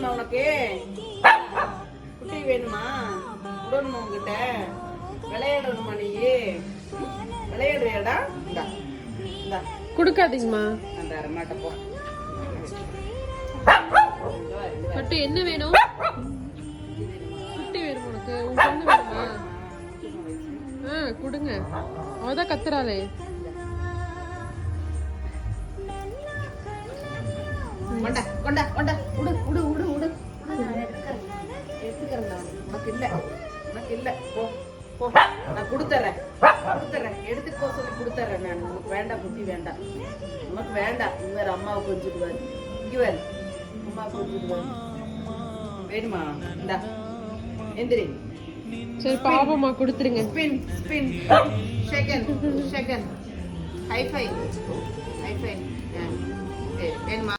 வேணுமா உனக்கு? குட்டி வேணுமா? விடணுமா உங்ககிட்ட? விளையாடணுமா நீ? விளையாடுறியாடா? இந்தா இந்தா குடுக்காதீங்கம்மா. அந்த அரமாட்ட போ. பட்டு என்ன வேணும்? குட்டி வேணும் உனக்கு? உன் பொண்ணு வேணுமா? குடுங்க. அவதான் கத்துறாளே. கொண்டா கொண்டா கொண்டா உடு உடு உடு உடு. எடுத்துக்கிறேன். உனக்கு இல்ல, உனக்கு இல்ல. போ போ, நான் கொடுத்துறேன் எடுத்துட்டு போ சொல்லி கொடுத்துறேன் நான். உனக்கு வேண்டாம், குட்டி வேண்டாம், உனக்கு வேண்டாம். இங்க வேற அம்மாவை கொஞ்சிடுவாரு. இங்க வேறு அம்மாவை கொஞ்சிடுவாரு. வேணுமா? இந்தா எந்திரி. சரி பாவமா கொடுத்துருங்க. Spin spin second second high five high five. வேணுமா?